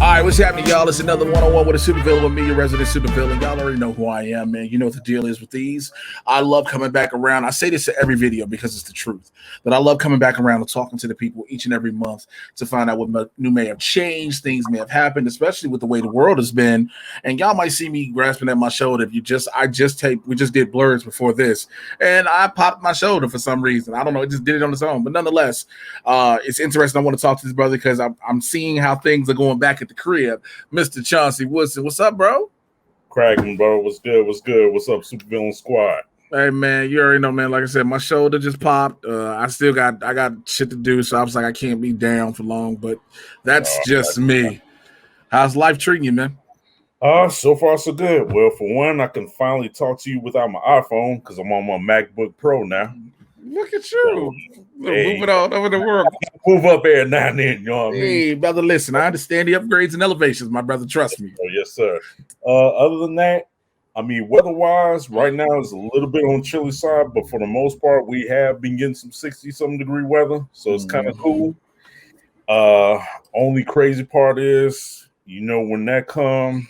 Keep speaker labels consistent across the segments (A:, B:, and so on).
A: All right, what's happening, y'all? It's another one-on-one with a supervillain with me, your resident supervillain. Y'all already know who I am, man. You know what the deal is with these. I love coming back around. I say this to every video because it's the truth. But I love coming back around and talking to the people each and every month to find out what new may have changed, things may have happened, especially with the way the world has been. And y'all might see me grasping at my shoulder. We just did blurs before this, and I popped my shoulder for some reason. I don't know. It just did it on its own. But nonetheless, it's interesting. I want to talk to this brother because I'm seeing how things are going back at the crib. Mr. Chauncey Woodson, what's up, bro?
B: Cracking, bro. What's good? What's good? What's up, Supervillain Squad?
A: Hey, man, you already know, man. Like I said, my shoulder just popped. I got shit to do, so I was like, I can't be down for long. But that's just me. How's life treating you, man?
B: So far so good. Well, for one, I can finally talk to you without my iPhone because I'm on my MacBook Pro now.
A: Look at you. Moving all over the world.
B: Move up every now and then, you know what I mean?
A: Hey, brother, listen, I understand the upgrades and elevations, my brother. Trust me.
B: Oh, yes, sir. Other than that, I mean, weather-wise, right now it's a little bit on the chilly side, but for the most part, we have been getting some 60-something degree weather, so it's kind of cool. Only crazy part is, you know, when that comes,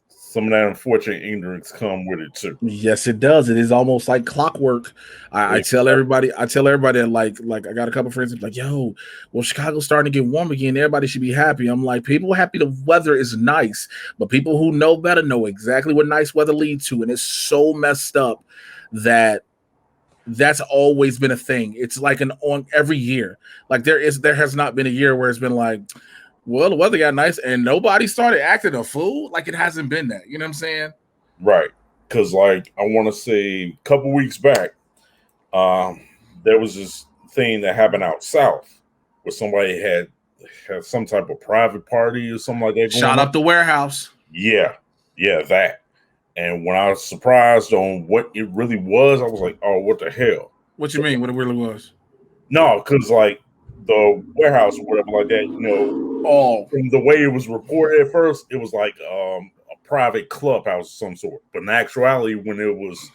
B: some of that unfortunate ignorance come with it too.
A: Yes, it does. It is almost like clockwork. I tell everybody that like I got a couple friends like, yo, well, Chicago's starting to get warm again. Everybody should be happy. I'm like, people happy the weather is nice, but people who know better know exactly what nice weather leads to. And it's so messed up that that's always been a thing. It's like on every year. Like there has not been a year where it's been like, well, the weather got nice and nobody started acting a fool. Like it hasn't been that. You know what I'm saying?
B: Right. Because, like, I want to say a couple weeks back, there was this thing that happened out south where somebody had some type of private party or something like that.
A: Shot up the warehouse.
B: Yeah, that. And when I was surprised on what it really was, I was like, oh, what the hell?
A: What you mean, what it really was?
B: No, because, like, the warehouse or whatever like that, you know, from the way it was reported at first, it was like a private clubhouse of some sort. But in actuality, when it was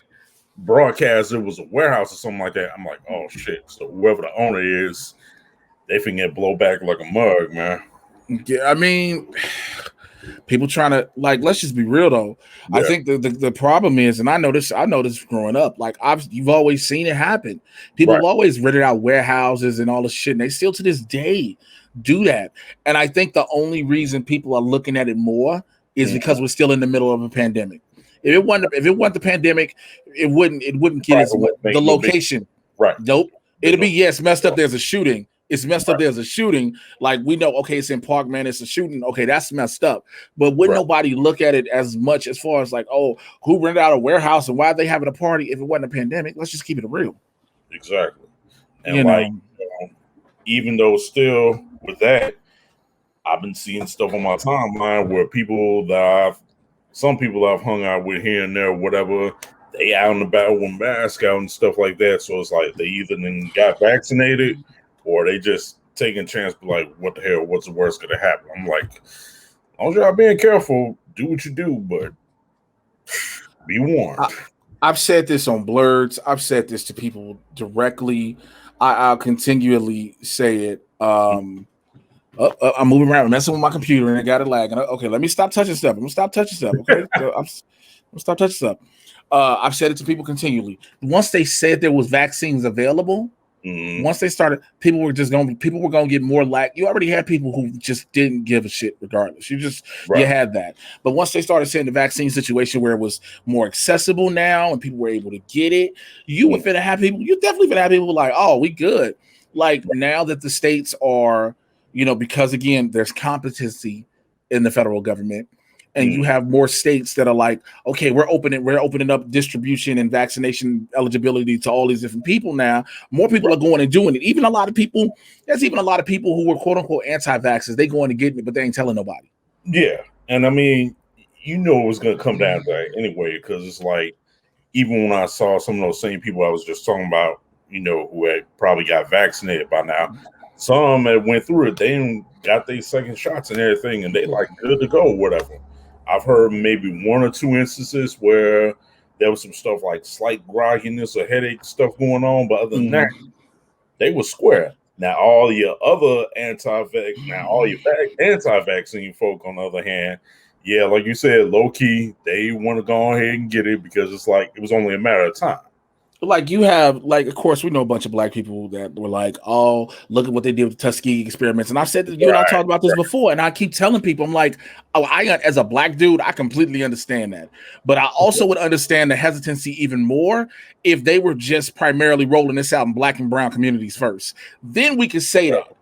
B: broadcast, it was a warehouse or something like that. I'm like, oh shit. So whoever the owner is, they finna get blow back like a mug, man.
A: Yeah, I mean, people trying to, like, let's just be real though. Yeah. I think the problem is, and I know this growing up, like you've always seen it happen. People have always rented out warehouses and all this shit, and they still to this day do that. And I think the only reason people are looking at it more is because we're still in the middle of a pandemic. If it wasn't the pandemic, it wouldn't get as much. The location.
B: Right.
A: Nope. It'll be, yes, messed up. There's a shooting. It's messed up. There's a shooting. Like, we know, okay, it's in Park, man. It's a shooting. Okay, that's messed up. But wouldn't nobody look at it as much as far as like, oh, who rented out a warehouse and why are they having a party if it wasn't a pandemic? Let's just keep it real.
B: Exactly. And even though still with that, I've been seeing stuff on my timeline where some people I've hung out with here and there, whatever, they out and about with masks out and stuff like that. So it's like they either then got vaccinated or they just taking a chance, but like, what the hell? What's the worst gonna happen? I'm like, as long as y'all being careful, do what you do, but be warned.
A: I've said this on Blurs. I've said this to people directly. I'll continually say it. I'm moving around, messing with my computer, and I got it lagging. Okay, let me stop touching stuff. I'm gonna stop touching stuff. Okay, I'm gonna stop touching stuff. I've said it to people continually. Once they said there was vaccines available, once they started, people were gonna get more You already had people who just didn't give a shit regardless. You had that. But once they started saying the vaccine situation where it was more accessible now and people were able to get it, you definitely finna have people like, oh, we good. Like now that the states are, you know, because again, there's competency in the federal government. And you have more states that are like, okay, we're opening up distribution and vaccination eligibility to all these different people now. More people are going and doing it. There's even a lot of people who were quote unquote anti-vaxxers. They going to get it, but they ain't telling nobody.
B: Yeah. And I mean, you know it was gonna come down to that anyway, because it's like, even when I saw some of those same people I was just talking about, you know, who had probably got vaccinated by now, some that went through it, they got their second shots and everything, and they like good to go, whatever. I've heard maybe one or two instances where there was some stuff like slight grogginess or headache stuff going on, but other than that, they were square. Now all your other anti-vaccine folk, on the other hand, yeah, like you said, low key, they want to go ahead and get it because it's like it was only a matter of time.
A: Like you have, like, of course, we know a bunch of black people that were like, "Oh, look at what they did with the Tuskegee experiments." And I've said that you and I talked about this before, and I keep telling people, I'm like, "Oh, as a black dude, I completely understand that, but I also would understand the hesitancy even more if they were just primarily rolling this out in black and brown communities first. Then we could say that.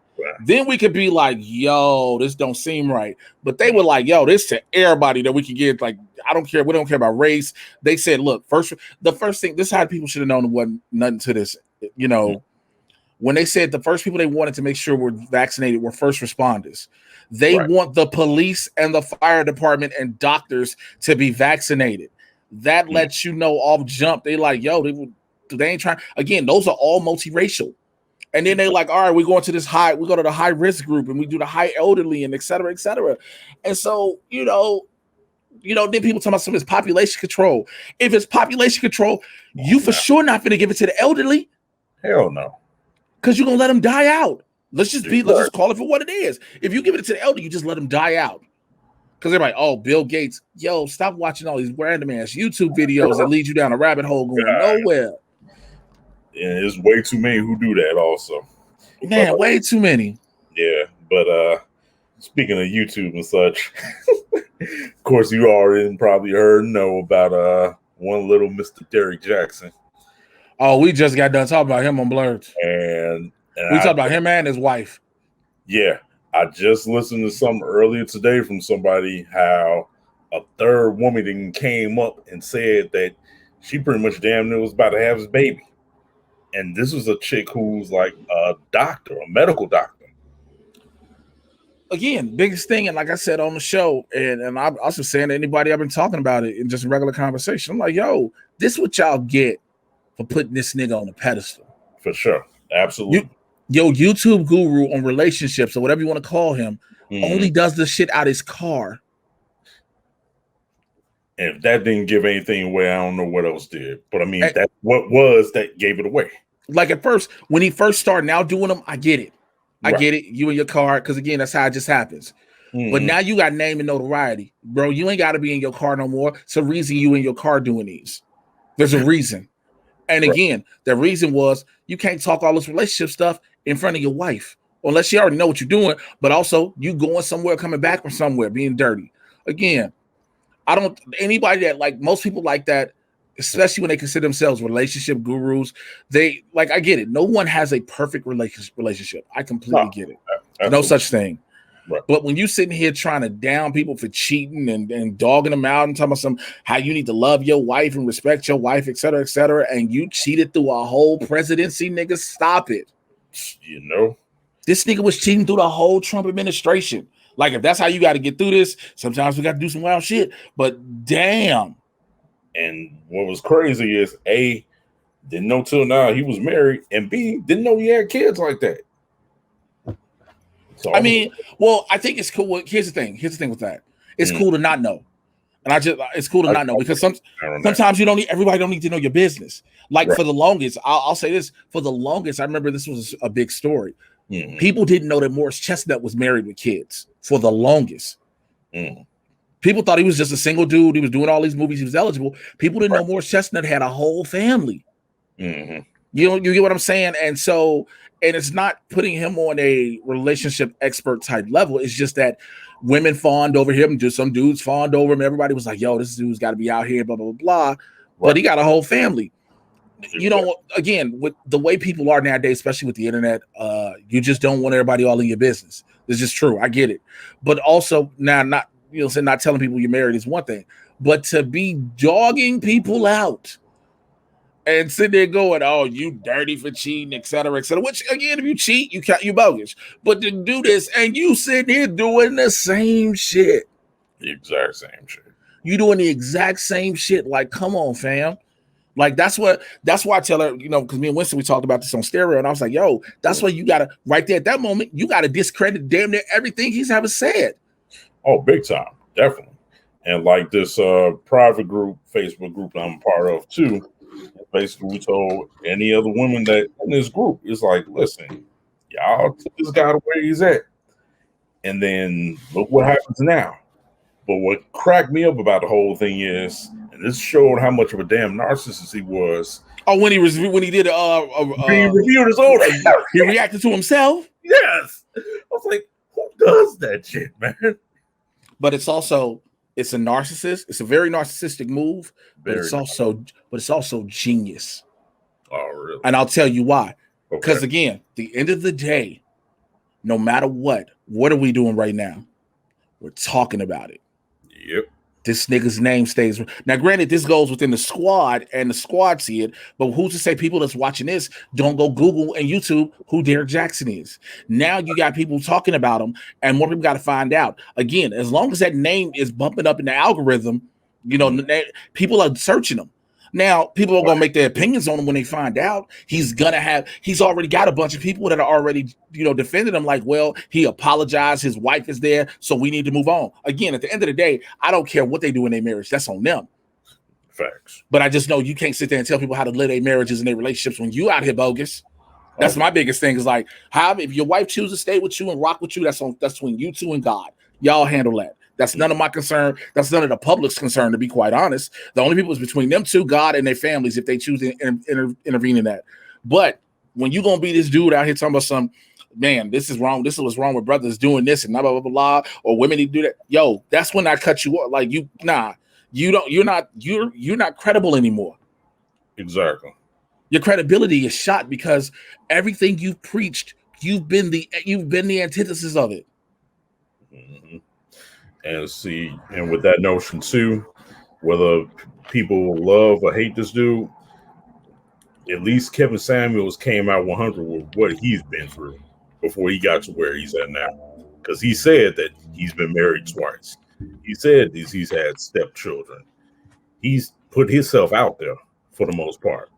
A: Then we could be like, yo, this don't seem right. But they were like, yo, this to everybody that we could get. Like, I don't care. We don't care about race. They said, look, the first thing, this is how people should have known it wasn't nothing to this. You know, when they said the first people they wanted to make sure were vaccinated were first responders. They want the police and the fire department and doctors to be vaccinated. That lets you know off jump. They like, yo, they ain't trying. Again, those are all multiracial. And then they like, all right, we go to the high risk group and we do the high elderly and et cetera, et cetera. And so, then people talk about some of this population control. If it's population control, you for sure not going to give it to the elderly.
B: Hell no.
A: Because you're going to let them die out. Let's just call it for what it is. If you give it to the elderly, you just let them die out. Because they're like, oh, Bill Gates, yo, stop watching all these random ass YouTube videos that lead you down a rabbit hole going nowhere.
B: Yeah, there's way too many who do that also.
A: Man, way too many.
B: Yeah, but speaking of YouTube and such, of course you already probably know about one little Mr. Derrick Jackson.
A: Oh, we just got done talking about him on Blurred.
B: And
A: we talked about him and his wife.
B: Yeah. I just listened to something earlier today from somebody how a third woman came up and said that she pretty much damn near was about to have his baby. And this was a chick who's like a doctor, a medical doctor.
A: Again, biggest thing, and like I said on the show, and I'm also saying to anybody I've been talking about it in just a regular conversation, I'm like, yo, this is what y'all get for putting this nigga on a pedestal.
B: For sure. Absolutely.
A: YouTube guru on relationships or whatever you want to call him only does the shit out his car.
B: And if that didn't give anything away, I don't know what else did. But I mean, that's what that gave it away.
A: Like at first, when he first started now doing them, I get it. I get it. You and your car, because again, that's how it just happens. But now you got name and notoriety. Bro, you ain't got to be in your car no more. It's a reason you in your car doing these. There's a reason. And again, the reason was you can't talk all this relationship stuff in front of your wife. Unless she already know what you're doing. But also, you going somewhere, coming back from somewhere, being dirty. Again, anybody that, like, most people like that, especially when they consider themselves relationship gurus, they, like, I get it. No one has a perfect relationship. I completely get it. Absolutely. No such thing. Right. But when you sitting here trying to down people for cheating and dogging them out and talking about how you need to love your wife and respect your wife, et cetera, and you cheated through a whole presidency, nigga, stop it. This nigga was cheating through the whole Trump administration. Like, if that's how you got to get through this, sometimes we got to do some wild shit. But damn.
B: And what was crazy is A, didn't know till now he was married, and B, didn't know he had kids like that. So,
A: I mean, well, I think it's cool. Well, here's the thing with that. It's cool to not know. And it's cool to not know because sometimes everybody don't need to know your business. Like for the longest, I'll say this, for the longest, I remember this was a big story. People didn't know that Morris Chestnut was married with kids for the longest. People thought he was just a single dude. He was doing all these movies. He was eligible. People didn't know Morris Chestnut had a whole family. You get what I'm saying? And so, and it's not putting him on a relationship expert type level. It's just that women fawned over him. Just some dudes fawned over him. Everybody was like, yo, this dude's got to be out here, blah, blah, blah, blah. But he got a whole family. Again, with the way people are nowadays, especially with the internet, you just don't want everybody all in your business. It's just true. I get it. But also now, not telling people you're married is one thing, but to be dogging people out and sit there going, oh, you dirty for cheating, et cetera, which, again, if you cheat, you bogus. But to do this and you sitting here doing the same shit.
B: The exact same shit.
A: You doing the exact same shit. Like, come on, fam. Like, that's why I tell her, because me and Winston, we talked about this on stereo, and I was like, yo, that's why you got to, right there at that moment, you got to discredit damn near everything he's ever said.
B: Oh, big time. Definitely. And like this private group, Facebook group that I'm a part of too, basically we told any other women that in this group, it's like, listen, Y'all took this guy to where he's at. And then look what happens now. But what cracked me up about the whole thing is, and this showed how much of a damn narcissist he was.
A: Oh, when he did
B: he reviewed his own.
A: He reacted to himself.
B: Yes, I was like, who does that shit, man?
A: But it's a narcissist. It's a very narcissistic move, but it's also genius.
B: Oh, really?
A: And I'll tell you why. Because again, at the end of the day, no matter what are we doing right now? We're talking about it.
B: Yep.
A: This nigga's name stays. Now, granted, this goes within the squad, and the squad see it. But who's to say people that's watching this don't go Google and YouTube who Derrick Jackson is? Now you got people talking about him, and more people got to find out. Again, as long as that name is bumping up in the algorithm, people are searching him. Now, people are going to make their opinions on him when they find out. He's already got a bunch of people that are already, defending him like, well, he apologized. His wife is there, so we need to move on. Again, at the end of the day, I don't care what they do in their marriage. That's on them.
B: Facts.
A: But I just know you can't sit there and tell people how to live their marriages and their relationships when you out here bogus. That's my biggest thing is like, if your wife chooses to stay with you and rock with you, that's between you two and God. Y'all handle that. That's none of my concern. That's none of the public's concern, to be quite honest. The only people is between them two, God, and their families, if they choose to intervene in that. But when you're going to be this dude out here talking about man, this is wrong. This is what's wrong with brothers doing this and blah, blah, blah, blah, or women need to do that. Yo, that's when I cut you off. Like, you're not credible anymore.
B: Exactly.
A: Your credibility is shot because everything you've preached, you've been the antithesis of it.
B: Mm-hmm. And with that notion too, whether people love or hate this dude, at least Kevin Samuels came out 100 with what he's been through before he got to where he's at now. Because he said that he's been married twice. He said he's had stepchildren. He's put himself out there for the most part.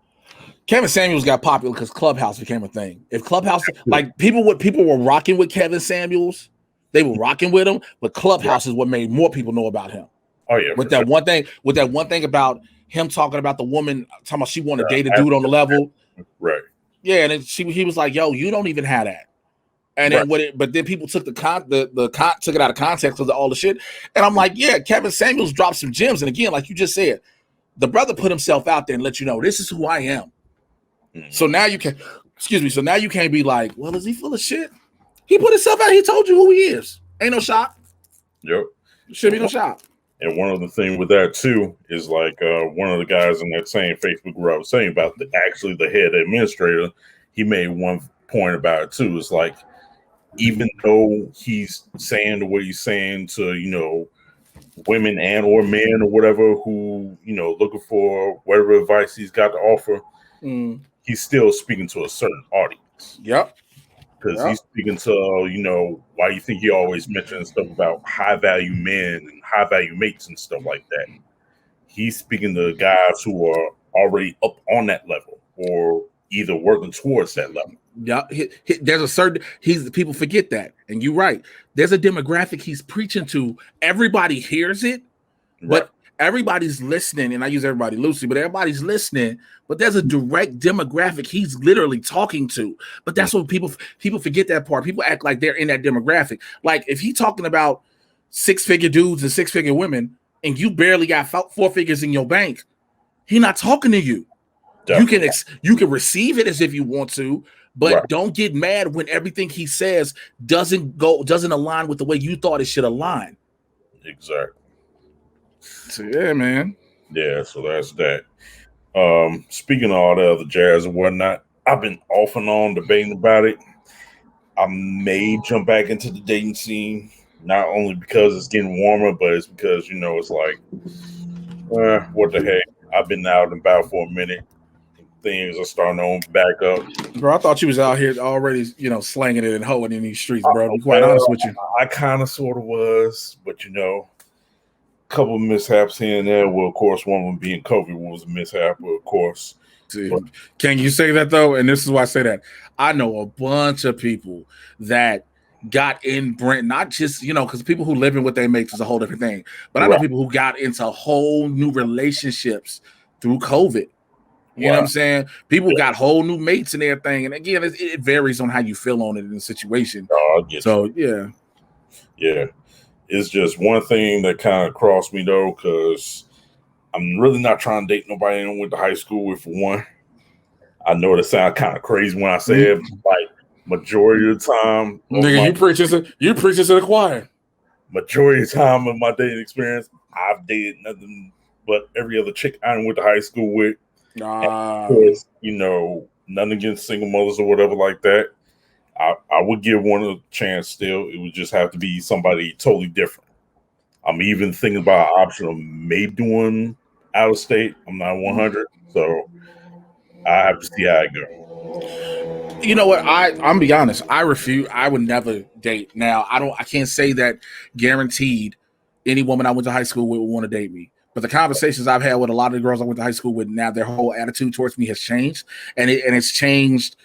A: Kevin Samuels got popular because Clubhouse became a thing. If Clubhouse, like people were rocking with Kevin Samuels. They were rocking with him, but Clubhouse is what made more people know about him.
B: Oh yeah,
A: with that one thing about him talking about the woman, talking about she wanted to date a dude on the level,
B: right?
A: Yeah, and he was like, "Yo, you don't even have that." And then but then people took took it out of context of all the shit. And I'm like, yeah, Kevin Samuels dropped some gems. And again, like you just said, the brother put himself out there and let you know this is who I am. Mm-hmm. So now you can, So now you can't be like, well, is he full of shit? He put himself out. He told you who he is. Ain't no shock.
B: Yep.
A: Should be no shock.
B: And one other thing with that too is like one of the guys in that same Facebook group I was saying about the head administrator, he made one point about it too. It's like, even though he's saying the way he's saying to, women and or men or whatever who, looking for whatever advice he's got to offer, he's still speaking to a certain audience.
A: Yep.
B: Because he's speaking to, why you think he always mentions stuff about high value men and high value mates and stuff like that. He's speaking to guys who are already up on that level or either working towards that level.
A: Yeah, there's a certain people forget that, and you're right. There's a demographic he's preaching to. Everybody hears it, but everybody's listening, and I use everybody loosely, but everybody's listening. But there's a direct demographic he's literally talking to. But that's what people forget that part. People act like they're in that demographic. Like if he's talking about 6-figure dudes and 6-figure women, and you barely got 4 figures in your bank, he's not talking to you. Definitely. You can receive it as if you want to, but don't get mad when everything he says doesn't align with the way you thought it should align.
B: Exactly.
A: So yeah, man.
B: Yeah, so that's that. Speaking of all the other jazz and whatnot, I've been off and on debating about it. I may jump back into the dating scene, not only because it's getting warmer, but it's because it's like, what the heck? I've been out and about for a minute. Things are starting to open back up.
A: Bro, I thought you was out here already, slanging it and hoeing in these streets, bro. To be quite honest with you.
B: I kind of sort of was, but a couple of mishaps here and there. Well, of course, one of them being COVID was a mishap, of course.
A: See, can you say that though? And this is why I say that. I know a bunch of people that got in Brent, not just, because people who live in what they make is a whole different thing. But I know people who got into whole new relationships through COVID. You know what I'm saying? People got whole new mates and everything. And again, it varies on how you feel on it in the situation.
B: Oh, I get
A: so,
B: you. Yeah. It's just one thing that kind of crossed me, though, because I'm really not trying to date nobody I went to high school with, for one. I know it sounds kind of crazy when I say it, like, majority of the time.
A: Nigga, you preaching to the choir.
B: Majority of the time of my dating experience, I've dated nothing but every other chick I went to high school with. Of course, nothing against single mothers or whatever like that. I would give one a chance still. It would just have to be somebody totally different. I'm even thinking about an option of maybe doing out of state. I'm not 100, so I have to see how it goes.
A: You know what? I'm be honest. I refuse. I would never date. Now, I can't say that guaranteed any woman I went to high school with would want to date me. But the conversations I've had with a lot of the girls I went to high school with, now their whole attitude towards me has changed, and it's changed.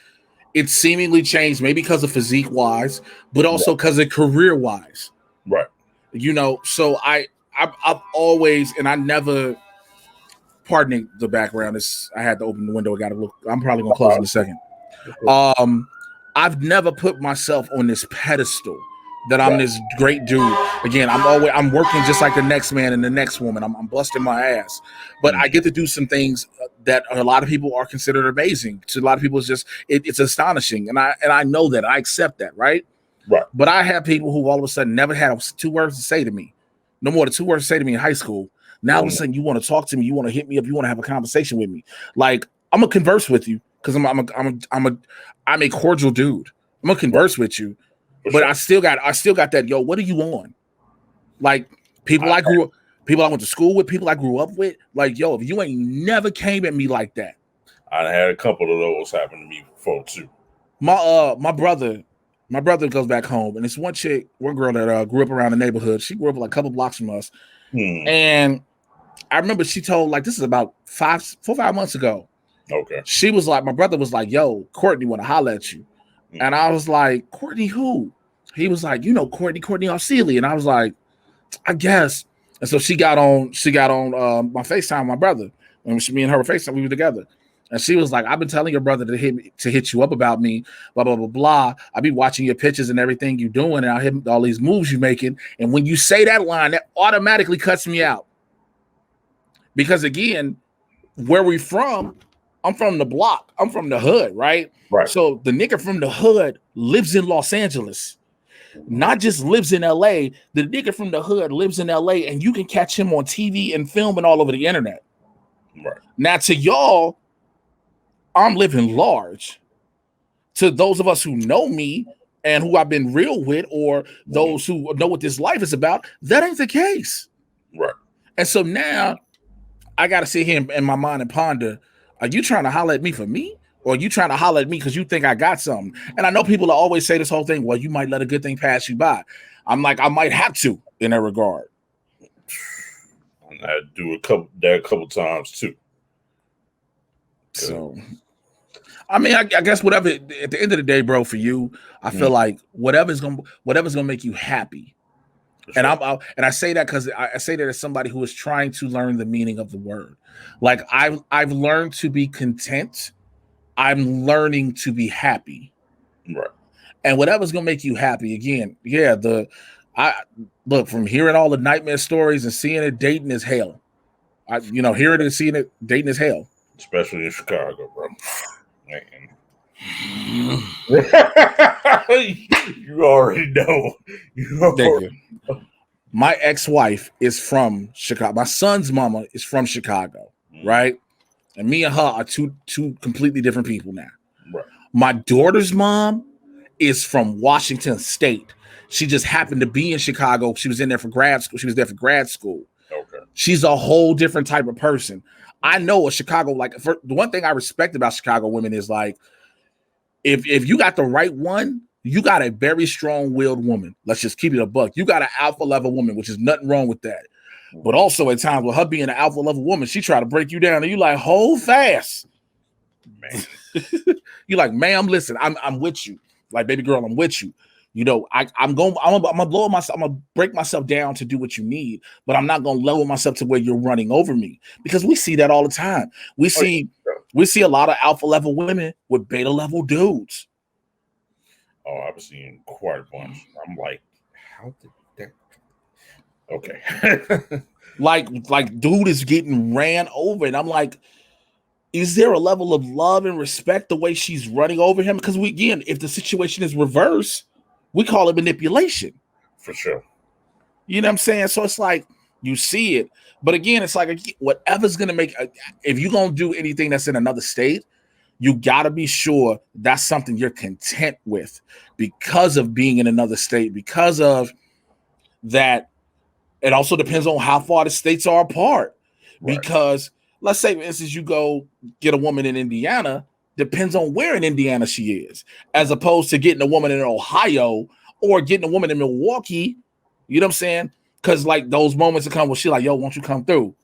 A: It's seemingly changed, maybe because of physique wise, but also because of career wise.
B: Right.
A: So I've always, and I never. Pardoning the background, I had to open the window. I got to look. I'm probably gonna close in a second. I've never put myself on this pedestal that I'm this great dude. Again, I'm working just like the next man and the next woman. I'm busting my ass, but I get to do some things that a lot of people are considered amazing. To a lot of people, it's astonishing, and I know that. I accept that, right?
B: Right.
A: But I have people who all of a sudden never had 2 words to say to me, no more than 2 words to say to me in high school. Now all of a sudden you want to talk to me, you want to hit me up, you want to have a conversation with me. Like, I'm gonna converse with you because I'm a cordial dude. I'm gonna converse with you, but I still got that. Yo, what are you on? Like, people I went to school with, people I grew up with. Like, yo, if you ain't never came at me like that.
B: I had a couple of those happen to me before too.
A: My brother goes back home, and it's one girl that grew up around the neighborhood. She grew up like a couple blocks from us, and I remember she told, like, this is about 4 or 5 months ago.
B: Okay.
A: She was like, my brother was like, yo, Courtney want to holler at you. And I was like, Courtney who? He was like, Courtney Arceli. And I was like, I guess. And so she got on my FaceTime, my brother. And me and her were FaceTime, we were together. And she was like, I've been telling your brother to hit you up about me, blah, blah, blah, blah. I be watching your pictures and everything you doing, and I hit all these moves you making. And when you say that line, that automatically cuts me out. Because again, where we from, I'm from the block. I'm from the hood, right?
B: Right.
A: So the nigga from the hood lives in Los Angeles. Not just lives in LA. The nigga from the hood lives in LA, and you can catch him on TV and film and all over the internet.
B: Right.
A: Now to y'all, I'm living large. To those of us who know me and who I've been real with, or those who know what this life is about, that ain't the case.
B: Right.
A: And so now I got to sit here in my mind and ponder, are you trying to holler at me for me? Or are you trying to holler at me because you think I got something? And I know people always say this whole thing, well, you might let a good thing pass you by. I'm like, I might have to in that regard.
B: I had to do a couple times too.
A: So, I mean, I guess whatever, at the end of the day, bro, for you, I feel like whatever's gonna make you happy. And I say that because I say that as somebody who is trying to learn the meaning of the word. Like, I've learned to be content. I'm learning to be happy.
B: Right.
A: And whatever's gonna make you happy, again, look, from hearing all the nightmare stories and seeing it, dating is hell. Hearing it and seeing it, dating is hell.
B: Especially in Chicago, bro. Man. You already know.
A: My ex-wife is from Chicago. My son's mama is from Chicago, right? And me and her are two completely different people now.
B: Right.
A: My daughter's mom is from Washington State. She just happened to be in Chicago. She was in there for grad school. She was there for grad school.
B: Okay.
A: She's a whole different type of person. I know a Chicago, the one thing I respect about Chicago women is, like, if you got the right one, you got a very strong-willed woman. Let's just keep it a buck. You got an alpha level woman, which is nothing wrong with that. But also at times with her being an alpha level woman, she try to break you down, and you like, hold fast.
B: Man.
A: You like, ma'am, listen, I'm with you. Like, baby girl, I'm with you. I'm gonna break myself down to do what you need, but I'm not gonna lower myself to where you're running over me, because we see that all the time. We see We see a lot of alpha level women with beta level dudes.
B: Oh, I've seen quite a bunch. I'm like, how did that? Okay.
A: like dude is getting ran over, and I'm like, is there a level of love and respect the way she's running over him? Because again, if the situation is reverse, we call it manipulation.
B: For sure.
A: You know what I'm saying? So it's like you see it, but again, it's like whatever's gonna make. If you're gonna do anything that's in another state, you gotta be sure that's something you're content with because of being in another state. Because of that, it also depends on how far the states are apart. Right. Because let's say, for instance, you go get a woman in Indiana. Depends on where in Indiana she is, as opposed to getting a woman in Ohio or getting a woman in Milwaukee. You know what I'm saying? Because like those moments that come where she like, yo, won't you come through?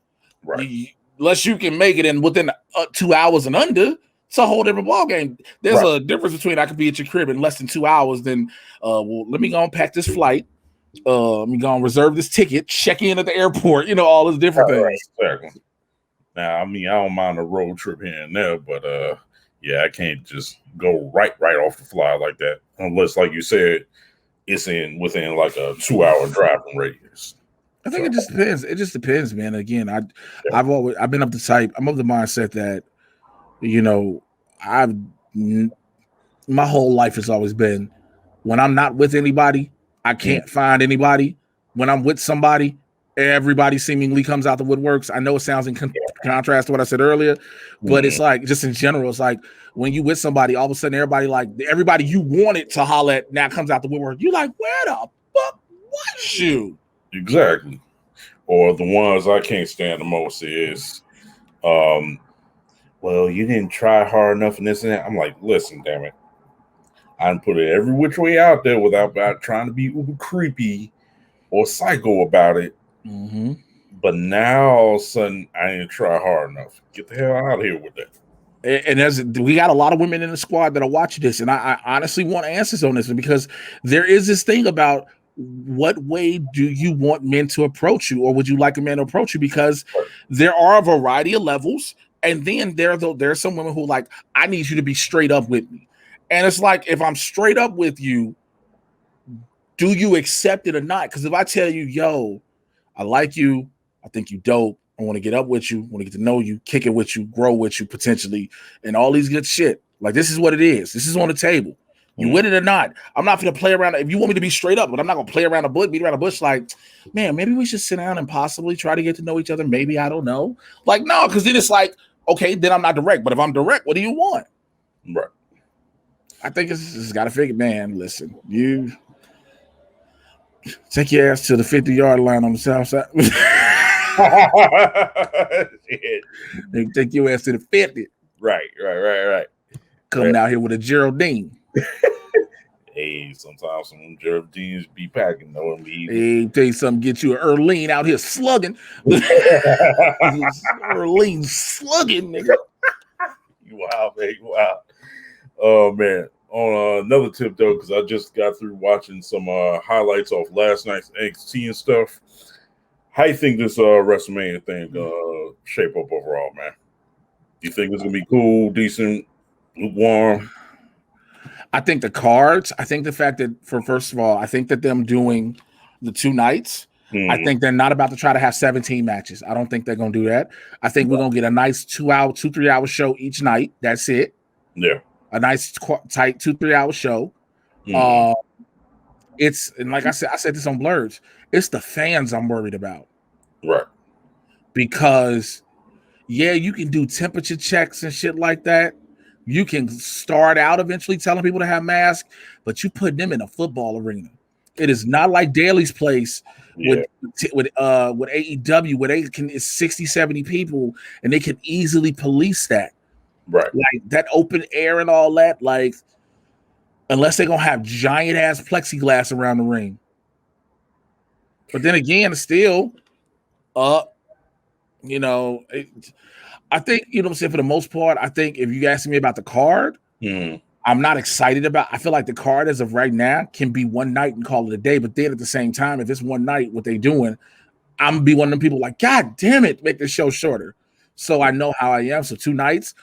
A: Right. Unless you can make it in within 2 hours and under, it's a whole different ball game. There's a difference between I could be at your crib in less than 2 hours than, well, let me go and pack this flight. Let me go and reserve this ticket, check in at the airport, all those different things.
B: Exactly. Now, I mean, I don't mind a road trip here and there, but yeah, I can't just go right off the fly like that. Unless, like you said, it's within like a 2-hour driving radius.
A: I think it just depends. It just depends, man. Again, I've been of the type. I'm of the mindset that, my whole life has always been when I'm not with anybody, I can't find anybody. When I'm with somebody, everybody seemingly comes out the woodworks. I know it sounds in contrast to what I said earlier, but it's like just in general, it's like when you with somebody, all of a sudden everybody you wanted to holler at now comes out the woodwork. You like, where the fuck was you?
B: Exactly. Or the ones I can't stand the most is, well, you didn't try hard enough and this and that. I'm like, listen, damn it. I done put it every which way out there without trying to be uber creepy or psycho about it.
A: Mm-hmm.
B: But now all of a sudden, I didn't try hard enough. Get the hell out of here with that.
A: And we got a lot of women in the squad that are watching this, and I honestly want answers on this because there is this thing about what way do you want men to approach you, or would you like a man to approach you? Because there are a variety of levels, and then there are some women who like, I need you to be straight up with me. And it's like, if I'm straight up with you, do you accept it or not? Because if I tell you, yo, I like you, I think you dope, I want to get up with you, want to get to know you, kick it with you, grow with you potentially, and all these good shit. Like, this is what it is. This is on the table. You with it or not? I'm not going to play around. If you want me to be straight up, but I'm not going to play around the bush, beat around the bush. Like, man, maybe we should sit down and possibly try to get to know each other. Maybe, I don't know. Like, no, because then it's like, okay, then I'm not direct. But if I'm direct, what do you want?
B: Right.
A: I think it's got to figure, man, listen, you take your ass to the 50-yard line on the south side. They take your ass to the 50.
B: Right.
A: Coming out here with a Geraldine.
B: Hey, sometimes some Geraldines be packing though.
A: Hey, tell you something, get you an Earlene out here slugging. Earlene slugging, nigga.
B: You wild, man. You wild. Oh, man. On another tip, though, because I just got through watching some highlights off last night's NXT and stuff. How you think this WrestleMania thing shape up overall, man? Do you think it's going to be cool, decent, lukewarm?
A: I think the cards, I think the fact that, first of all, I think that them doing the 2 nights, I think they're not about to try to have 17 matches. I don't think they're going to do that. I think we're going to get a nice 2-3 hour show each night. That's it.
B: Yeah.
A: A nice tight 2-3 hour show. It's, and like I said this on Blurs, it's the fans I'm worried about.
B: Right.
A: Because yeah, you can do temperature checks and shit like that. You can start out eventually telling people to have masks, but you put them in a football arena. It is not like Daly's place with AEW where it's 60, 70 people and they can easily police that.
B: Right.
A: Like that open air and all that, like unless they're gonna have giant ass plexiglass around the ring. But then again, still I think, you know what I'm saying, for the most part, I think if you ask me about the card, I'm not excited about. I feel like the card as of right now can be one night and call it a day. But then at the same time, if it's one night, what they doing, I'm gonna be one of them people like, God damn it, make the show shorter. So I know how I am. So 2 nights.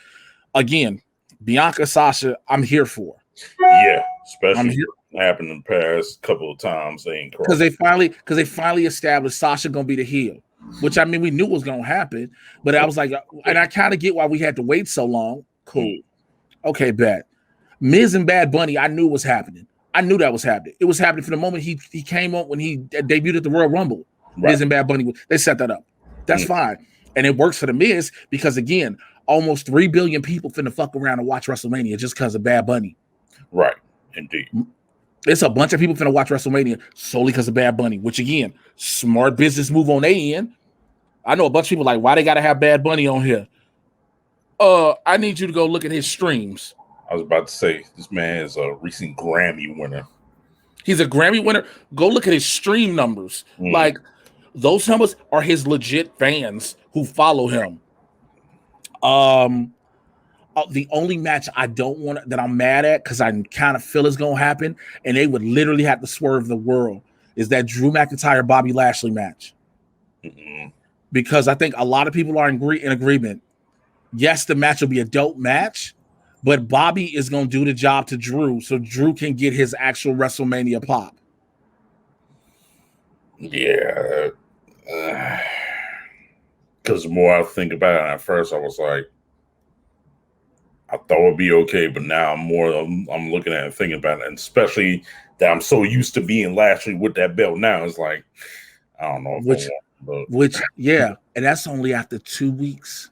A: Again, Bianca, Sasha, I'm here for.
B: Yeah, especially what happened in the past couple of times. They ain't
A: because they finally established Sasha gonna be the heel, which I mean we knew was gonna happen, but I was like, and I kind of get why we had to wait so long. Cool, okay, bet. Miz and Bad Bunny, I knew was happening. I knew that was happening. It was happening from the moment he came up when he debuted at the Royal Rumble. Right. Miz and Bad Bunny, they set that up. That's fine, and it works for the Miz because again, almost 3 billion people finna fuck around and watch WrestleMania just because of Bad Bunny.
B: Right, indeed.
A: It's a bunch of people finna watch WrestleMania solely because of Bad Bunny, which again, smart business move on their end. I know a bunch of people like, why they gotta have Bad Bunny on here? I need you to go look at his streams.
B: I was about to say, this man is a recent Grammy winner.
A: He's a Grammy winner. Go look at his stream numbers. Like, those numbers are his legit fans who follow him. The only match I don't want that I'm mad at because I kind of feel it's gonna happen, and they would literally have to swerve the world, is that Drew McIntyre Bobby Lashley match. Because I think a lot of people are in agreement. Yes, the match will be a dope match, but Bobby is gonna do the job to Drew, so Drew can get his actual WrestleMania pop.
B: Yeah, because the more I think about it, at first I was like, I thought it would be okay, but now I'm looking at it and thinking about it, and especially that I'm so used to being Lashley with that belt now. It's like, I don't know.
A: Yeah, and that's only after 2 weeks.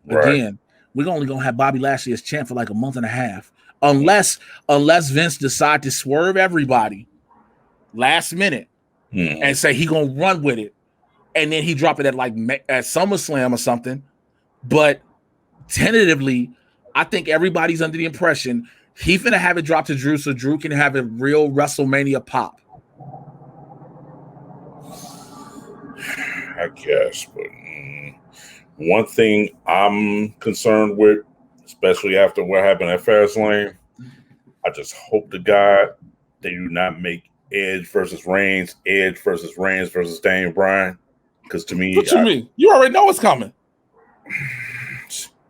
A: Again, we're only gonna have Bobby Lashley as champ for like a month and a half, unless Vince decide to swerve everybody last minute and say he gonna run with it, and then he drop it at SummerSlam or something. But tentatively, I think everybody's under the impression he's gonna have it drop to Drew so Drew can have a real WrestleMania pop.
B: I guess, but one thing I'm concerned with, especially after what happened at Fastlane, I just hope to God they do not make Edge versus Reigns versus Daniel Bryan. Because to me,
A: what you mean? You already know what's coming.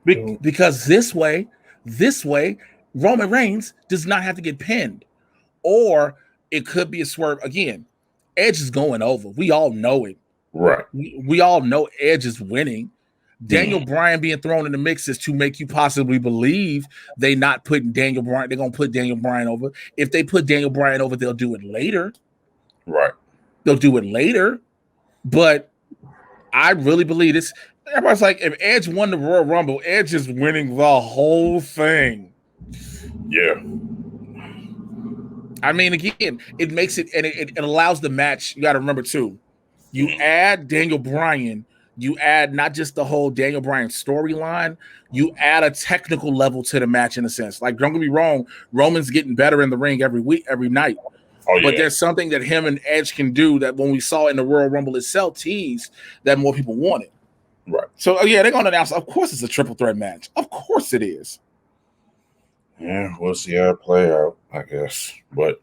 A: Because this way, Roman Reigns does not have to get pinned. Or it could be a swerve. Again, Edge is going over. We all know it.
B: Right.
A: We all know Edge is winning. Daniel Bryan being thrown in the mix is to make you possibly believe they're not putting Daniel Bryan. They're going to put Daniel Bryan over. If they put Daniel Bryan over, they'll do it later.
B: Right.
A: They'll do it later. But I really believe this. Everybody's like, if Edge won the Royal Rumble, Edge is winning the whole thing.
B: Yeah.
A: I mean, again, it makes it, and it allows the match. You got to remember, too, you add Daniel Bryan, you add not just the whole Daniel Bryan storyline, you add a technical level to the match in a sense. Like, don't get me wrong, Roman's getting better in the ring every week, every night.
B: Oh, yeah.
A: But there's something that him and Edge can do that when we saw in the Royal Rumble itself teased that more people wanted.
B: Right.
A: So, yeah, they're going to announce, of course, it's a triple threat match. Of course it is.
B: Yeah, we'll see how it play out, I guess. But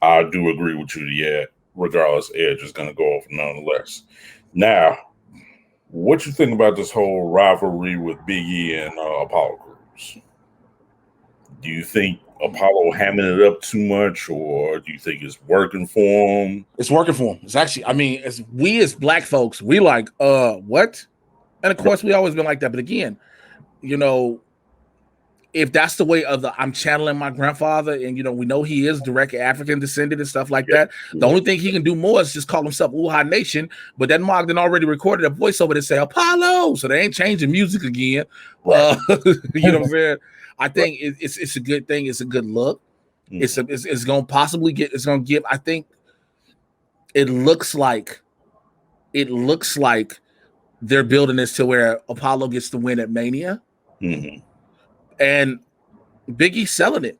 B: I do agree with you. Yeah, regardless, Edge is going to go off nonetheless. Now, what you think about this whole rivalry with Big E and Apollo Crews? Do you think Apollo hamming it up too much, or do you think it's working for him?
A: It's working for him. It's actually, I mean, as black folks, we like, what? And of course, we always been like that. But again, you know, if that's the way of I'm channeling my grandfather, and you know, we know he is direct African descended and stuff like that. The only thing he can do more is just call himself Wuhan Nation. But that Mogden already recorded a voiceover that say Apollo, so they ain't changing music again.
B: Right.
A: You know what I'm saying? I think it's a good thing. It's a good look. It's going to possibly get. It's going to give. I think it looks like they're building this to where Apollo gets the win at Mania. And Big E's selling it.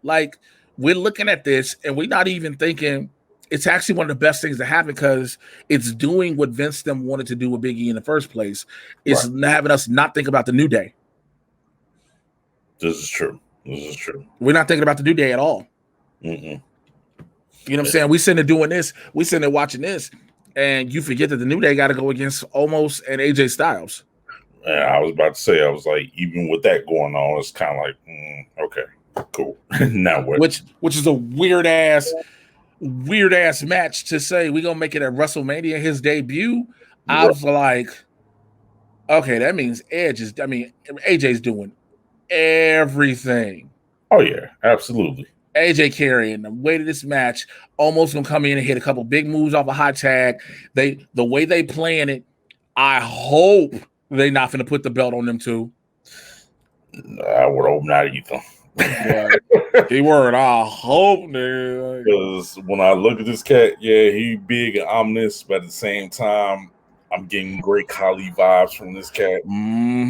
A: Like, we're looking at this and we're not even thinking it's actually one of the best things to happen because it's doing what Vince them wanted to do with Big E in the first place. It's having us not think about the New Day.
B: This is true.
A: We're not thinking about the New Day at all. You know what I'm saying? We sitting there doing this. We sitting there watching this, and you forget that the New Day got to go against Omos and AJ Styles.
B: And I was about to say, I was like, even with that going on, it's kind of like, okay, cool. Now what?
A: Which is a weird ass match to say we're gonna make it at WrestleMania, his debut. I was like, okay, that means AJ's doing everything.
B: Oh yeah, absolutely.
A: AJ carrying the weight of this match, almost gonna come in and hit a couple big moves off a hot tag. The way they playing it, I hope they not gonna put the belt on them too.
B: I would hope not either.
A: Keyword, I hope, dude.
B: Because when I look at this cat, yeah, he big and ominous, but at the same time, I'm getting great Khali vibes from this cat.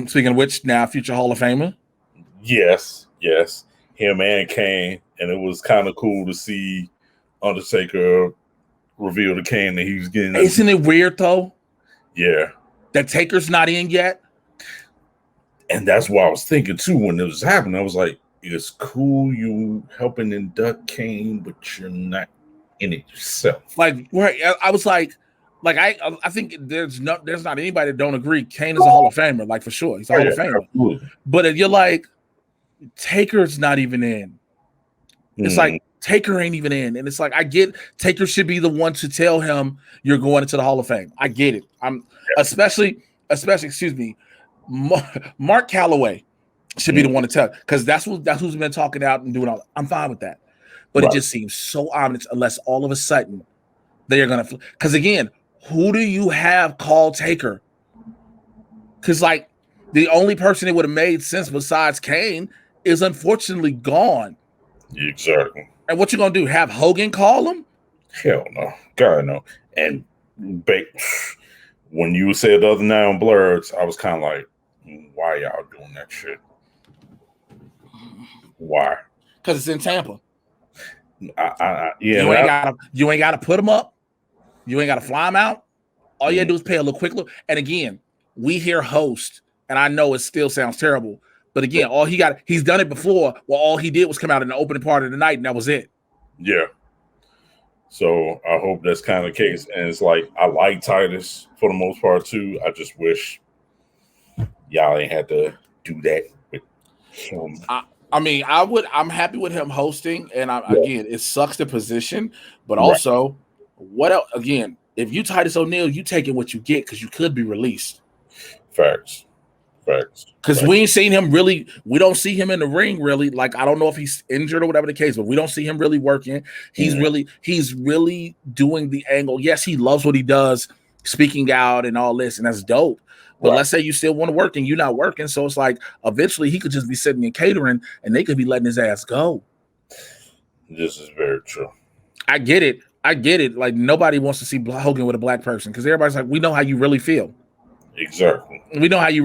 A: Speaking of which, now future Hall of Famer.
B: Yes, him and Kane, and it was kind of cool to see Undertaker reveal to Kane that he was getting.
A: Isn't it weird though?
B: Yeah,
A: that Taker's not in yet.
B: And that's what I was thinking too when it was happening. I was like, it's cool you helping induct Kane, but you're not in it yourself.
A: Like, right? I was like I think there's not anybody that don't agree. Kane is a Hall of Famer, like for sure. He's a Hall of Famer. Absolutely. But if you're like, Taker's not even in. It's like Taker ain't even in, and it's like I get Taker should be the one to tell him you're going into the Hall of Fame. I get it. Especially excuse me, Mark Calloway should be the one to tell, because that's who's been talking out and doing all. I'm fine with that, but it just seems so ominous unless all of a sudden they are gonna. Because again, who do you have call Taker? Because like the only person that would have made sense besides Kane is unfortunately gone.
B: Exactly.
A: And what you gonna do? Have Hogan call him?
B: Hell no. God no. And when you said the other night on Blurs, I was kind of like, why y'all doing that shit? Why?
A: Because it's in Tampa.
B: Yeah.
A: You ain't gotta put him up. You ain't gotta fly him out. All you gotta do is pay a little quick look. And again, we hear host, and I know it still sounds terrible. But again, he's done it before. Well, all he did was come out in the opening part of the night, and that was it.
B: Yeah. So I hope that's kind of the case. And it's like, I like Titus for the most part too. I just wish y'all ain't had to do that with him.
A: I'm happy with him hosting. And again, it sucks the position, but also what else? Again, if you Titus O'Neil, you taking what you get because you could be released.
B: Facts.
A: Because we ain't seen him really. We don't see him in the ring really. Like, I don't know if he's injured or whatever the case, but we don't see him really working. He's really doing the angle. Yes, he loves what he does, speaking out and all this, and that's dope. But let's say you still want to work and you're not working, so it's like eventually he could just be sitting in catering and they could be letting his ass go.
B: This is very true.
A: I get it. Like, nobody wants to see Hogan with a black person because everybody's like, we know how you really feel.
B: Exactly.
A: We know how you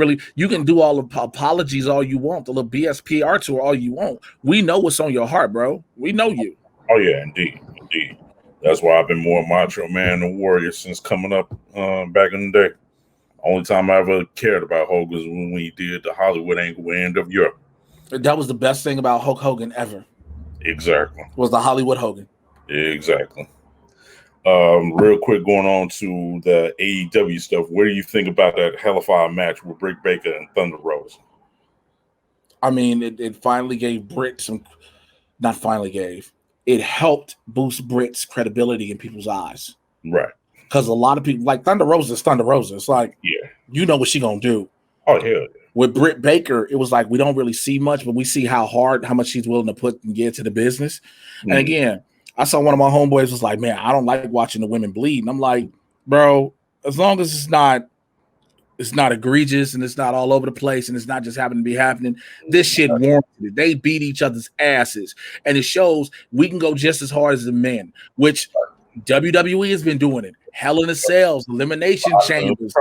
A: can do all the apologies all you want, the little BSPR tour all you want. We know what's on your heart, bro. We know you.
B: Oh yeah, indeed. That's why I've been more Macho Man and Warrior since coming up back in the day. Only time I ever cared about Hogan was when we did the Hollywood angle with End of Europe.
A: That was the best thing about Hulk Hogan ever.
B: Exactly.
A: Was the Hollywood Hogan.
B: Exactly. Real quick, going on to the AEW stuff. What do you think about that Hellfire match with Britt Baker and Thunder Rosa?
A: I mean, it finally gave Britt it helped boost Britt's credibility in people's eyes.
B: Right.
A: Because a lot of people, like Thunder Rosa is Thunder Rosa. It's like, you know what she gonna do.
B: Oh, yeah.
A: With Britt Baker, it was like we don't really see much, but we see how much she's willing to put and get to the business. Mm-hmm. And again, I saw one of my homeboys was like, man, I don't like watching the women bleed. And I'm like, bro, as long as it's not egregious and it's not all over the place and it's not just happening to be happening, this shit warranted it. They beat each other's asses. And it shows we can go just as hard as the men, which WWE has been doing it. Hell in a Cells, Elimination Chambers,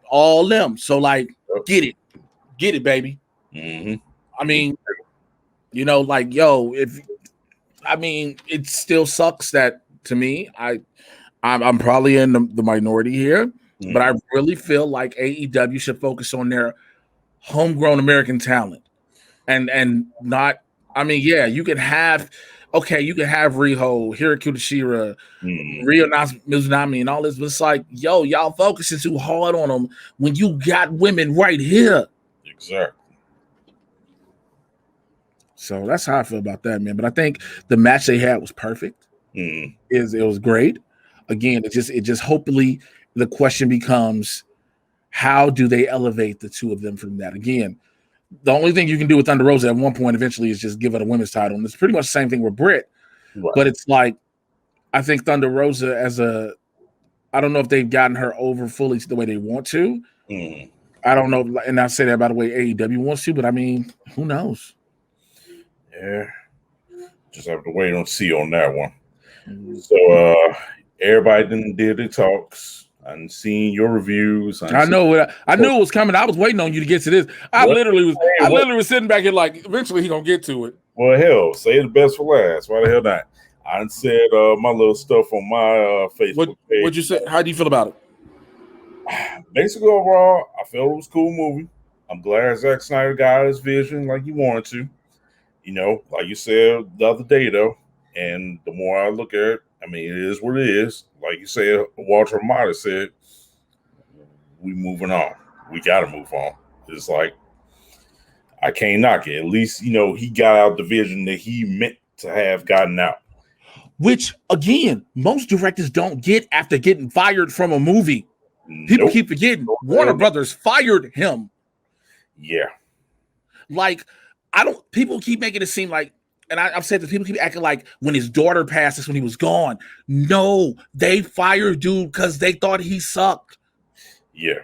A: all them. So like, get it, baby.
B: Mm-hmm.
A: I mean, like, yo, it still sucks that, to me, I'm probably in the minority here, but I really feel like AEW should focus on their homegrown American talent and not. I mean, yeah, you can have okay, you can have Riho, Hiroko Shira, Ryo Mizunami, and all this, but it's like, yo, y'all focusing too hard on them when you got women right here.
B: Exactly.
A: So that's how I feel about that, man. But I think the match they had was perfect. It was great. Again, it just hopefully the question becomes, how do they elevate the two of them from that? Again, the only thing you can do with Thunder Rosa at one point eventually is just give it a women's title. And it's pretty much the same thing with Britt. Right. But it's like, I think Thunder Rosa I don't know if they've gotten her over fully the way they want to. I don't know. And I say that by the way AEW wants to, but I mean, who knows?
B: Yeah. Just have to wait and see on that one. So everybody did the talks. I'm seeing your reviews.
A: I knew it was coming. I was waiting on you to get to this. I literally was sitting back here like, eventually he gonna get to it.
B: Well, hell, say the best for last. Why the hell not? I said my little stuff on my Facebook page.
A: What'd you say? How do you feel about it?
B: Basically, overall, I felt it was a cool movie. I'm glad Zack Snyder got his vision like he wanted to. You know, like you said the other day, though, and the more I look at it, I mean, it is what it is. Like you said, Walter Amada said, we moving on. We got to move on. It's like, I can't knock it. At least, you know, he got out the vision that he meant to have gotten out.
A: Which, again, most directors don't get after getting fired from a movie. People keep forgetting. Warner Brothers fired him.
B: Yeah.
A: Like, people keep making it seem like, and I've said that people keep acting like when his daughter passed, that's when he was gone. No, they fired dude because they thought he sucked.
B: Yeah.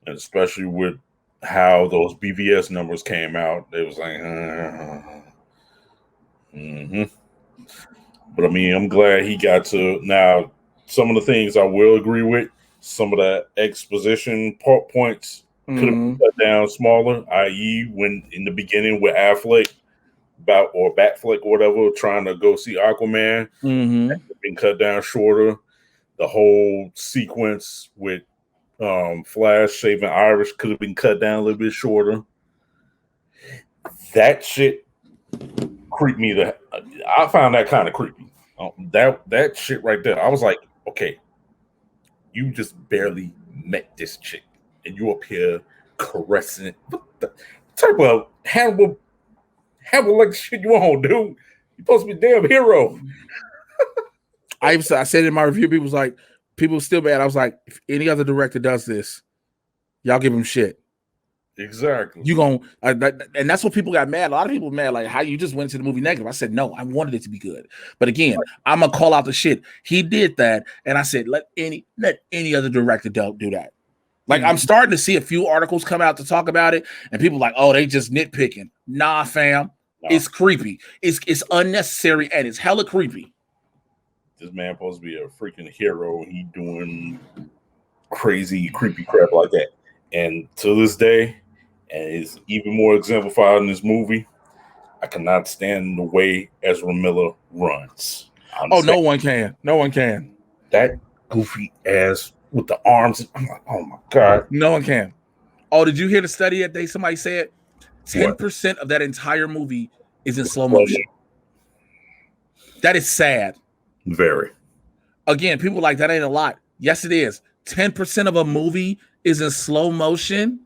B: And especially with how those BVS numbers came out, they was like, But I mean, I'm glad he got to. Now, some of the things I will agree with, some of the exposition points could have been cut down smaller, i.e., when in the beginning with Batfleck or whatever, trying to go see Aquaman, that could have been cut down shorter. The whole sequence with Flash saving Irish could have been cut down a little bit shorter. That shit creeped me. I found that kind of creepy. That shit right there. I was like, okay, you just barely met this chick, and you up here caressing it. What the type of Hannibal like shit you on, dude? You supposed to be a damn hero.
A: I said in my review, people still mad. I was like, if any other director does this, y'all give him shit.
B: Exactly.
A: And that's what people got mad. A lot of people mad, like, how you just went to the movie negative. I said, no, I wanted it to be good. But again, I'm gonna call out the shit. He did that, and I said, let any other director do that. Like, I'm starting to see a few articles come out to talk about it, and people like, oh, they just nitpicking. Nah, fam. No. It's creepy. It's unnecessary, and it's hella creepy.
B: This man supposed to be a freaking hero. He doing crazy, creepy crap like that. And to this day, and it's even more exemplified in this movie, I cannot stand the way Ezra Miller runs.
A: No one can. No one can.
B: That goofy ass with the arms. I'm like, oh my God.
A: No one can. Oh, did you hear the study that somebody said 10% of that entire movie is in slow motion? That is sad.
B: Very.
A: Again, people like, that ain't a lot. Yes, it is. 10% of a movie is in slow motion.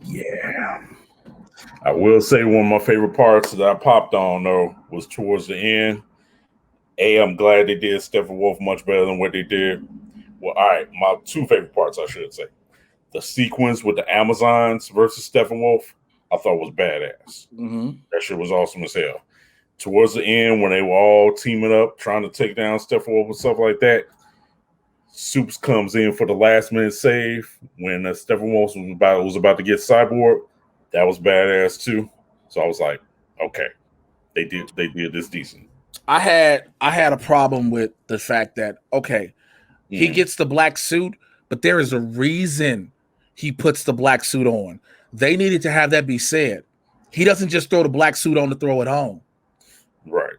B: Yeah. I will say one of my favorite parts that I popped on, though, was towards the end. I'm glad they did Steppenwolf much better than what they did. Well, all right, my two favorite parts, I should say. The sequence with the Amazons versus Steppenwolf, I thought was badass. That shit was awesome as hell. Towards the end, when they were all teaming up, trying to take down Steppenwolf and stuff like that, Supes comes in for the last minute save when Steppenwolf was about to get Cyborg. That was badass too. So I was like, okay, they did this decent.
A: I had a problem with the fact that, okay, he gets the black suit, but there is a reason he puts the black suit on. They needed to have that be said. He doesn't just throw the black suit on to throw it on.
B: Right.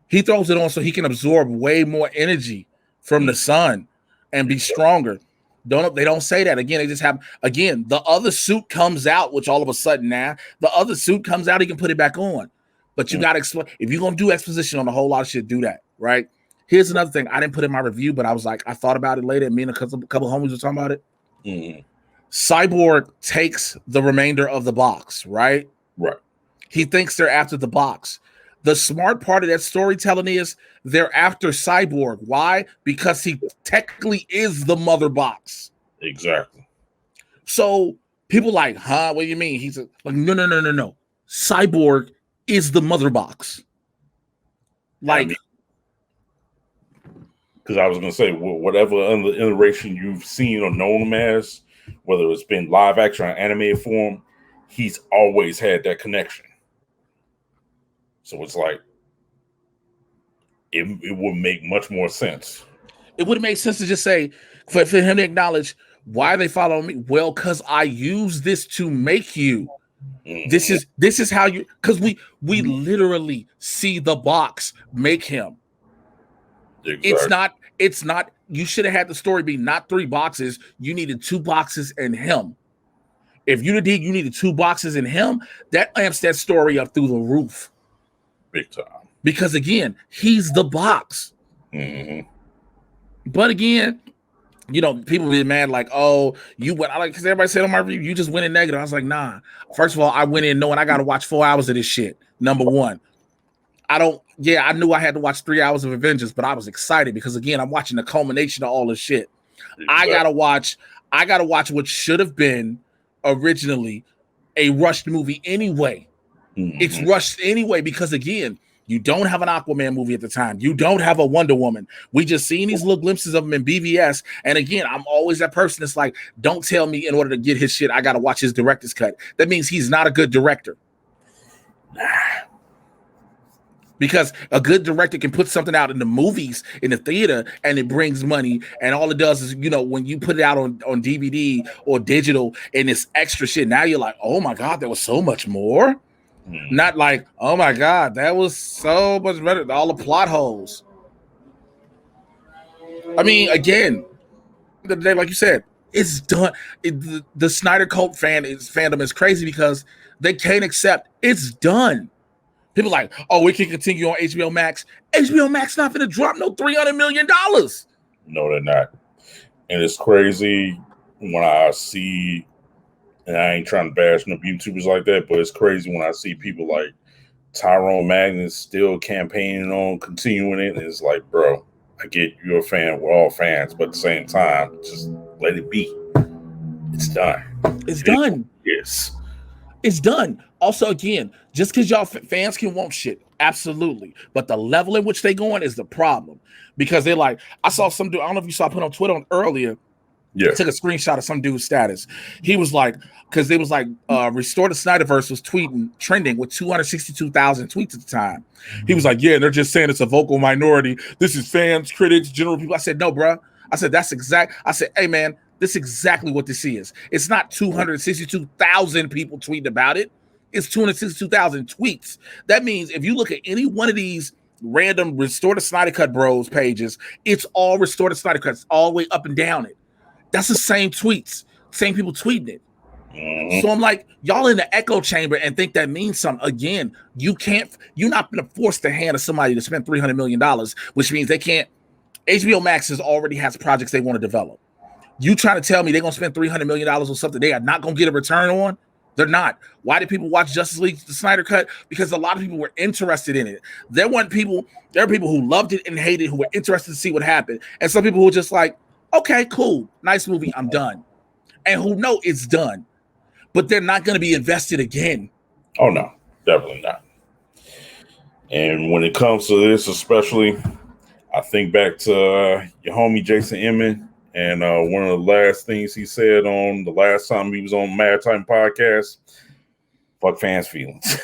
A: He throws it on so he can absorb way more energy from the sun and be stronger. They don't say that. Again, they just have, the other suit comes out, which all of a sudden now, the other suit comes out, he can put it back on. But you gotta explain. If you're gonna do exposition on a whole lot of shit, do that, right? Here's another thing. I didn't put in my review, but I was like, I thought about it later, and me and a couple homies were talking about it.
B: Mm-hmm.
A: Cyborg takes the remainder of the box, right?
B: Right.
A: He thinks they're after the box. The smart part of that storytelling is they're after Cyborg. Why? Because he technically is the mother box.
B: Exactly.
A: So people like, huh? What do you mean? He's like, no. Cyborg is the mother box. Like,
B: because I was going to say, whatever iteration you've seen or known him as, whether it's been live action or animated form, he's always had that connection. So it's like, it would make much more sense.
A: It would make sense to just say, for him to acknowledge, why are they following me? Well, because I use this to make you. Mm-hmm. This is how you, because we literally see the box make him. Exactly. It's not, you should have had the story be not 3 boxes. You needed 2 boxes and him. If you needed 2 boxes in him, that amps that story up through the roof.
B: Big time.
A: Because again, he's the box.
B: Mm-hmm.
A: But again, you know, people be mad like, oh, you went. I like, because everybody said on my review, you just went in negative. I was like, nah. First of all, I went in knowing I got to watch 4 hours of this shit. Number one, I knew I had to watch 3 hours of Avengers, but I was excited because again, I'm watching the culmination of all this shit. Exactly. I gotta watch what should have been originally a rushed movie anyway. Mm-hmm. It's rushed anyway because again, you don't have an Aquaman movie at the time. You don't have a Wonder Woman. We just seen these little glimpses of him in BVS. And again, I'm always that person that's like, don't tell me in order to get his shit, I got to watch his director's cut. That means he's not a good director. Because a good director can put something out in the movies, in the theater, and it brings money. And all it does is, you know, when you put it out on DVD or digital and it's extra shit, now you're like, oh my God, there was so much more. Not like, oh my God, that was so much better. All the plot holes. I mean, again, the day, like you said, it's done. The Snyder Cult fandom is crazy because they can't accept it's done. People like, oh, we can continue on HBO Max. HBO Max not going to drop no $300 million.
B: No, they're not. And it's crazy when I see. And I ain't trying to bash no YouTubers like that, but it's crazy when I see people like Tyrone Magnus still campaigning on continuing it. And it's like, bro, I get you're a fan. We're all fans. But at the same time, just let it be. It's done.
A: It's done.
B: Yes.
A: It's done. Also, again, just because y'all fans can want shit. Absolutely. But the level in which they going is the problem. Because they're like, I saw some dude, I don't know if you saw put on Twitter earlier. Yeah. I took a screenshot of some dude's status. He was like, because they was like, Restore the Snyderverse was trending with 262,000 tweets at the time. He was like, yeah, they're just saying it's a vocal minority. This is fans, critics, general people. I said, no, bro. I said, I said, hey, man, this is exactly what this is. It's not 262,000 people tweeting about it. It's 262,000 tweets. That means if you look at any one of these random Restore the Snyder Cut bros pages, it's all Restore the Snyder Cuts all the way up and down it. That's the same tweets, same people tweeting it. Mm-hmm. So I'm like, y'all in the echo chamber and think that means something. Again, you're not going to force the hand of somebody to spend $300 million, which means they can't. HBO Max already has projects they want to develop. You trying to tell me they're going to spend $300 million on something they are not going to get a return on? They're not. Why did people watch Justice League, the Snyder Cut? Because a lot of people were interested in it. There are people who loved it and hated it, who were interested to see what happened. And some people who were just like, okay, cool, nice movie, I'm done. And who know it's done. But they're not going to be invested again.
B: Oh, no, definitely not. And when it comes to this, especially, I think back to your homie Jason Emmett, and one of the last things he said on the last time he was on Mad Time Podcast, fuck fans' feelings.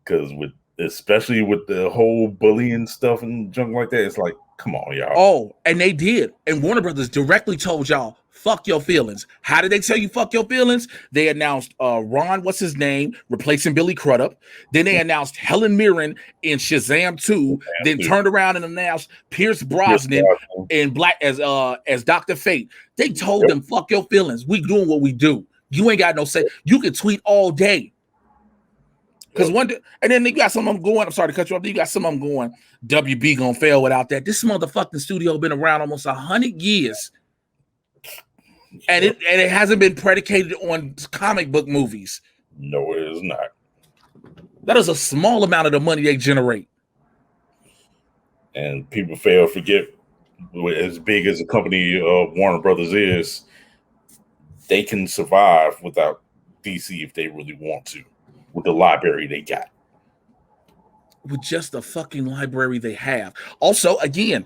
B: Because especially with the whole bullying stuff and junk like that, it's like, come on, y'all.
A: Oh, and they did. And Warner Brothers directly told y'all, fuck your feelings. How did they tell you fuck your feelings? They announced Ron, what's his name, replacing Billy Crudup. Then they announced Helen Mirren in Shazam 2. Then turned around and announced Pierce Brosnan in Black as Dr. Fate. They told them, fuck your feelings. We doing what we do. You ain't got no say. You can tweet all day. Because and then you got some of them going. I'm sorry to cut you off. You got some of them going. WB gonna fail without that. This motherfucking studio been around almost 100 years, and it hasn't been predicated on comic book movies.
B: No, it is not.
A: That is a small amount of the money they generate.
B: And people fail to forget, as big as a company Warner Brothers is, they can survive without DC if they really want to, with the library they got.
A: With just the fucking library they have. Also, again,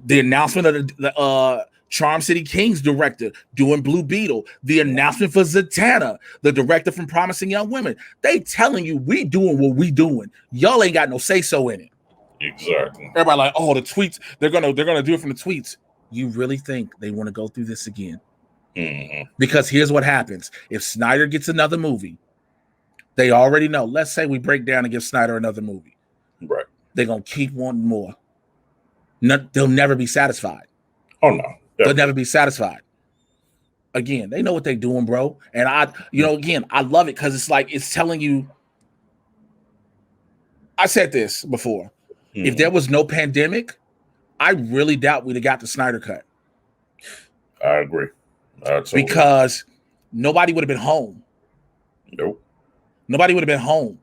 A: the announcement of the Charm City Kings director doing Blue Beetle, the announcement for Zatanna, the director from Promising Young Women. They telling you we doing what we doing. Y'all ain't got no say-so in it.
B: Exactly.
A: Everybody like, oh, the tweets, they're gonna do it from the tweets. You really think they want to go through this again?
B: Mm-hmm.
A: Because here's what happens. If Snyder gets another movie, they already know. Let's say we break down and give Snyder another movie.
B: Right.
A: They're going to keep wanting more. They'll never be satisfied.
B: Oh, no.
A: Definitely. They'll never be satisfied. Again, they know what they're doing, bro. And I love it because it's like, it's telling you. I said this before. Mm-hmm. If there was no pandemic, I really doubt we'd have got the Snyder cut.
B: I agree.
A: Because nobody would have been home.
B: Nope.
A: Nobody would have been home.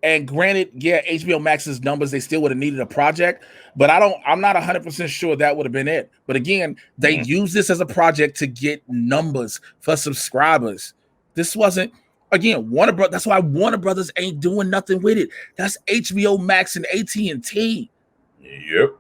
A: And granted, yeah, HBO Max's numbers, they still would have needed a project, but I'm not 100% sure that would have been it. But again, they use this as a project to get numbers for subscribers. This wasn't, again, Warner Brothers. That's why Warner Brothers ain't doing nothing with it. That's HBO Max and AT&T.
B: Yep.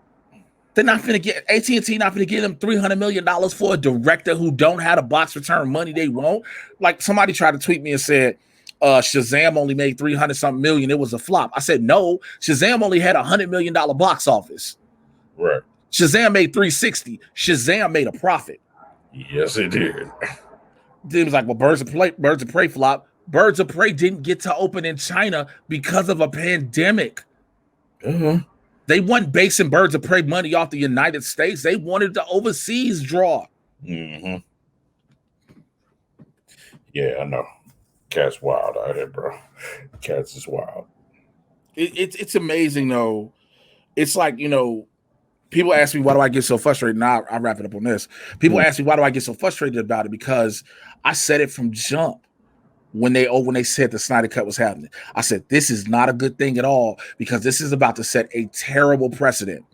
A: They're not going to get, AT&T not going to give them $300 million for a director who don't have the box return money they want. Like somebody tried to tweet me and said, Shazam only made 300-something million. It was a flop. I said, no, Shazam only had $100 million box office.
B: Right.
A: Shazam made 360. Shazam made a profit.
B: Yes, it did.
A: It was like, well, Birds of Prey flop. Birds of Prey didn't get to open in China because of a pandemic.
B: Uh-huh.
A: They weren't basing Birds of Prey money off the United States. They wanted the overseas draw.
B: Mm-hmm. Yeah, I know. Cat's wild out here, bro. Cats is wild.
A: It's amazing, though. It's like, people ask me, why do I get so frustrated? Now I'll wrap it up on this. People ask me, why do I get so frustrated about it? Because I said it from jump. When they said the Snyder Cut was happening, I said, this is not a good thing at all because this is about to set a terrible precedent.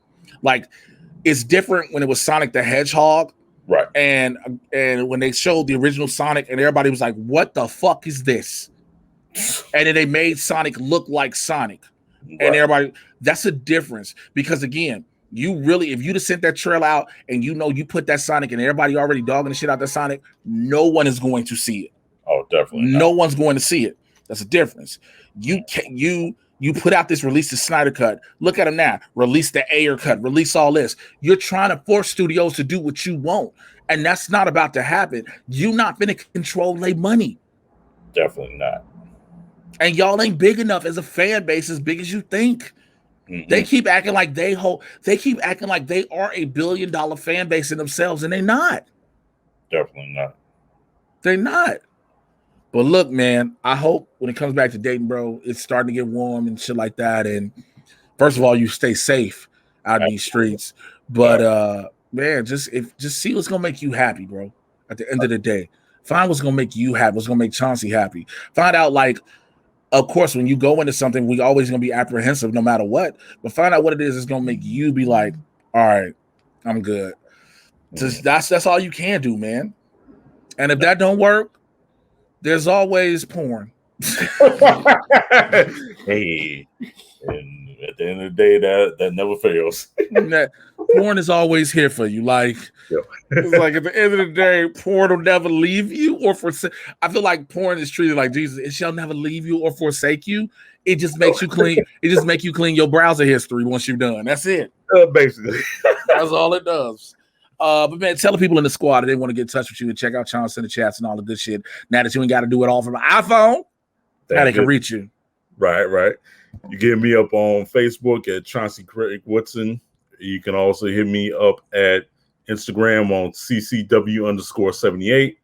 A: Like, it's different when it was Sonic the Hedgehog.
B: Right.
A: And when they showed the original Sonic and everybody was like, what the fuck is this? And then they made Sonic look like Sonic. Right. And everybody, that's a difference. Because again, if you'd have sent that trail out and you put that Sonic and everybody already dogging the shit out that Sonic, no one is going to see it.
B: Oh, definitely not.
A: No one's going to see it. That's a difference. You put out this, release the Snyder Cut. Look at them now. Release the Ayer Cut. Release all this. You're trying to force studios to do what you want, and that's not about to happen. You're not going to control their money.
B: Definitely not.
A: And y'all ain't big enough as a fan base, as big as you think. Mm-hmm. They keep acting like they are a $1 billion fan base in themselves, and they're not.
B: Definitely not.
A: They're not. But look, man, I hope when it comes back to Dayton, bro, it's starting to get warm and shit like that. And first of all, you stay safe out in these streets. But man, just see what's gonna make you happy, bro. At the end of the day, find what's gonna make you happy. What's gonna make Chauncey happy. Find out, like, of course, when you go into something, we always gonna be apprehensive no matter what. But find out what it is that's gonna make you be like, all right, I'm good. Just that's all you can do, man. And if that don't work, there's always porn.
B: Hey, and at the end of the day, that never fails.
A: Porn is always here for you. Like, it's like at the end of the day, porn will never leave you or forsake. I feel like porn is treated like Jesus. It shall never leave you or forsake you. It just makes you clean. It just makes you clean your browser history once you're done. That's it.
B: Basically, that's
A: all it does. But man, tell the people in the squad that they want to get in touch with you and check out Chauncey in the chats and all the good shit. Now that you ain't got to do it all from an iPhone, now they can reach you.
B: Right. You get me up on Facebook at Chauncey Woodson. You can also hit me up at Instagram on CCW_78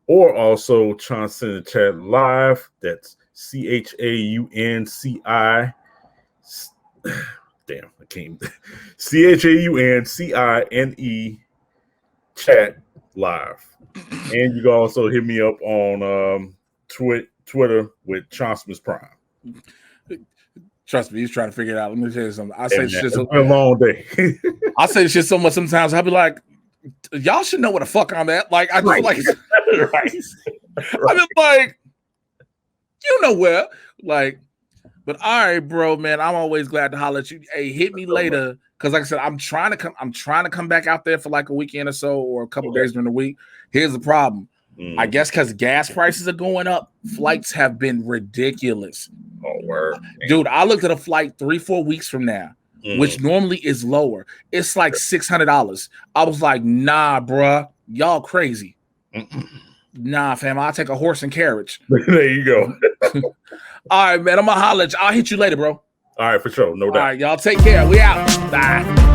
B: or also Chauncey in the chat live. That's CHAUNCI. Damn, I can't. CHAUNCINE chat live. And you can also hit me up on Twitter with Chauncey Prime.
A: Trust me, he's trying to figure it out. Let me tell you something. I say shit.
B: It's been a long day.
A: I say shit so much sometimes. I'll be like, y'all should know what the fuck I'm at. Like, I just like,
B: right.
A: I mean, like, you know where. Like, but all right, bro, man. I'm always glad to holler at you. Hey, hit me later. Because like I said, I'm trying to come back out there for like a weekend or so or a couple days during the week. Here's the problem. I guess because gas prices are going up, flights have been ridiculous.
B: Oh, word.
A: Dude, I looked at a flight 3-4 weeks from now, which normally is lower. It's like $600. I was like, nah, bruh, y'all crazy. Nah, fam, I'll take a horse and carriage.
B: There you go.
A: All right, man, I'm gonna holler at you. I'll hit you later, bro.
B: All right, for sure. No doubt.
A: All right, y'all take care. We out. Bye.